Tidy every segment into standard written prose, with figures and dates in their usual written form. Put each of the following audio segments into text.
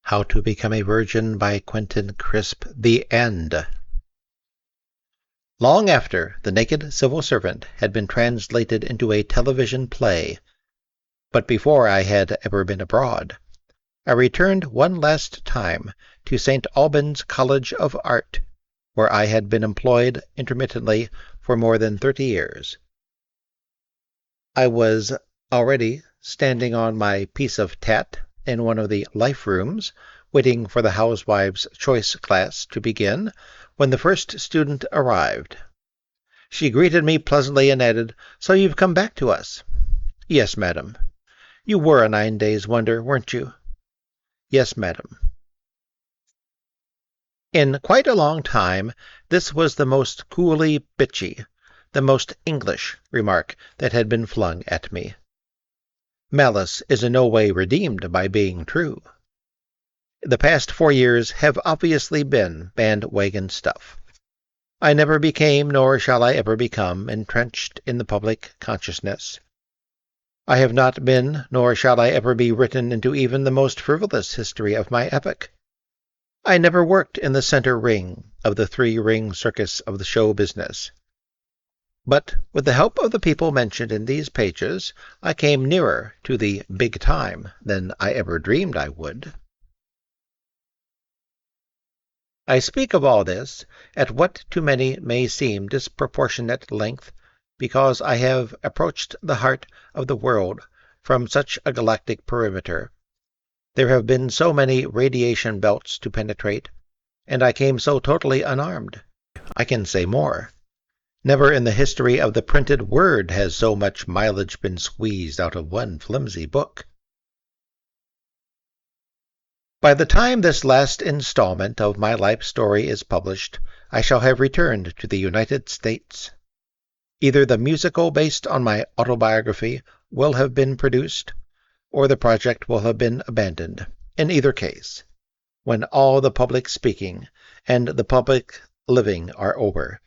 How to Become a Virgin by Quentin Crisp. The End. Long after The Naked Civil Servant had been translated into a television play, but before I had ever been abroad, I returned one last time to St. Albans College of Art, where I had been employed intermittently for more than 30 years. I was already standing on my piece of tat in one of the life rooms, waiting for the Housewives' Choice class to begin, when the first student arrived. She greeted me pleasantly and added, "So you've come back to us?" "Yes, madam." "You were a 9 days' wonder, weren't you?" "Yes, madam." In quite a long time, this was the most coolly bitchy, the most English remark that had been flung at me. Malice is in no way redeemed by being true. The past 4 years have obviously been bandwagon stuff. I never became, nor shall I ever become, entrenched in the public consciousness. I have not been, nor shall I ever be written into even the most frivolous history of my epoch. I never worked in the center ring of the 3-ring circus of the show business. But with the help of the people mentioned in these pages, I came nearer to the big time than I ever dreamed I would. I speak of all this at what to many may seem disproportionate length, because I have approached the heart of the world from such a galactic perimeter. There have been so many radiation belts to penetrate, and I came so totally unarmed. I can say more. Never in the history of the printed word has so much mileage been squeezed out of one flimsy book. By the time this last installment of my life story is published, I shall have returned to the United States. Either the musical based on my autobiography will have been produced, or the project will have been abandoned. In either case, when all the public speaking and the public living are over,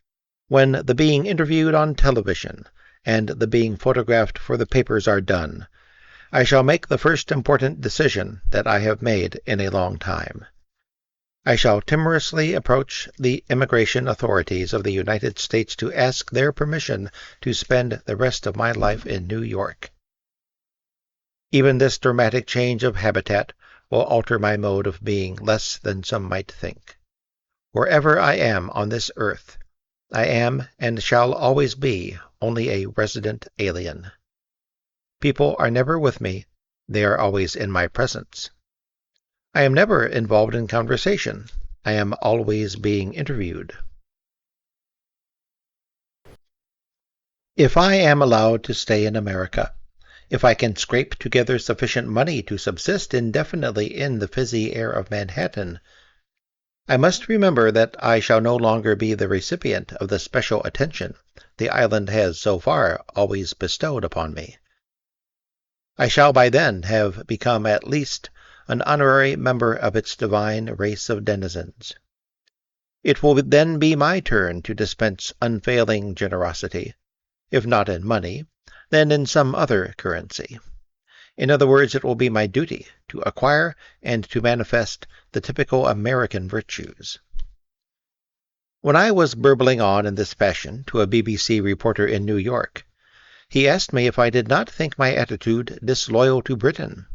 when the being interviewed on television and the being photographed for the papers are done, I shall make the first important decision that I have made in a long time. I shall timorously approach the immigration authorities of the United States to ask their permission to spend the rest of my life in New York. Even this dramatic change of habitat will alter my mode of being less than some might think. Wherever I am on this earth, I am and shall always be only a resident alien. People are never with me, they are always in my presence. I am never involved in conversation, I am always being interviewed. If I am allowed to stay in America, if I can scrape together sufficient money to subsist indefinitely in the fizzy air of Manhattan, I must remember that I shall no longer be the recipient of the special attention the island has so far always bestowed upon me. I shall by then have become at least an honorary member of its divine race of denizens. It will then be my turn to dispense unfailing generosity, if not in money, then in some other currency. In other words, it will be my duty to acquire and to manifest the typical American virtues. When I was burbling on in this fashion to a BBC reporter in New York, he asked me if I did not think my attitude disloyal to Britain.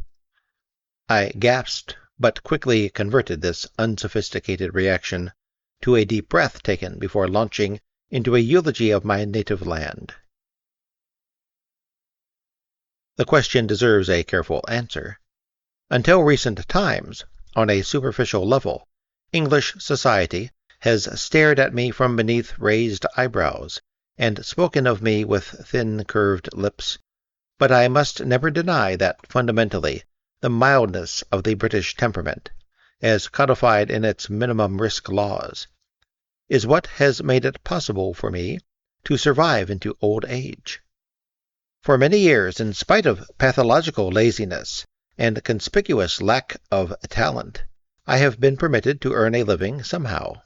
I gasped, but quickly converted this unsophisticated reaction to a deep breath taken before launching into a eulogy of my native land. The question deserves a careful answer. Until recent times, on a superficial level, English society has stared at me from beneath raised eyebrows and spoken of me with thin curved lips, but I must never deny that fundamentally the mildness of the British temperament, as codified in its minimum risk laws, is what has made it possible for me to survive into old age. For many years, in spite of pathological laziness and conspicuous lack of talent, I have been permitted to earn a living somehow.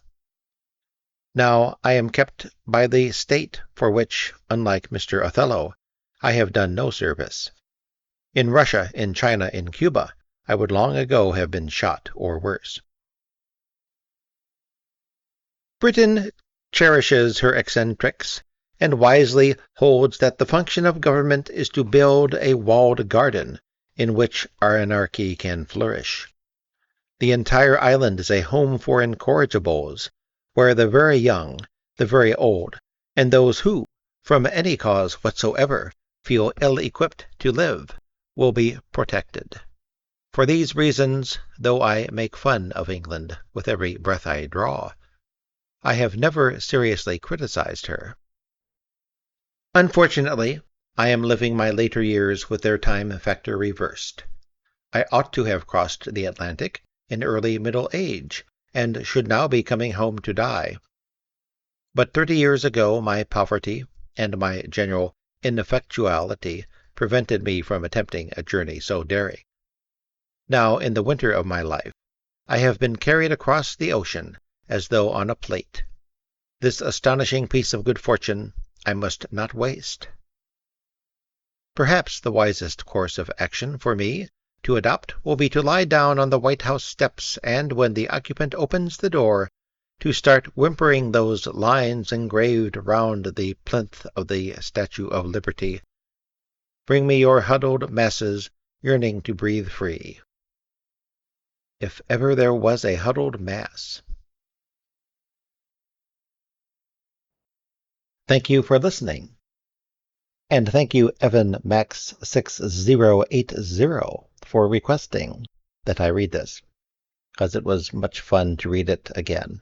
Now I am kept by the state for which, unlike Mr. Othello, I have done no service. In Russia, in China, in Cuba, I would long ago have been shot or worse. Britain cherishes her eccentrics, and wisely holds that the function of government is to build a walled garden in which our anarchy can flourish. The entire island is a home for incorrigibles, where the very young, the very old, and those who, from any cause whatsoever, feel ill-equipped to live, will be protected. For these reasons, though I make fun of England with every breath I draw, I have never seriously criticized her. Unfortunately, I am living my later years with their time factor reversed. I ought to have crossed the Atlantic in early middle age, and should now be coming home to die. But 30 years ago my poverty and my general ineffectuality prevented me from attempting a journey so daring. Now, in the winter of my life, I have been carried across the ocean as though on a plate. This astonishing piece of good fortune I must not waste. Perhaps the wisest course of action for me to adopt will be to lie down on the White House steps, and when the occupant opens the door, to start whimpering those lines engraved round the plinth of the Statue of Liberty. Bring me your huddled masses yearning to breathe free. If ever there was a huddled mass. Thank you for listening. And thank you, EvanMax6080, for requesting that I read this, because it was much fun to read it again.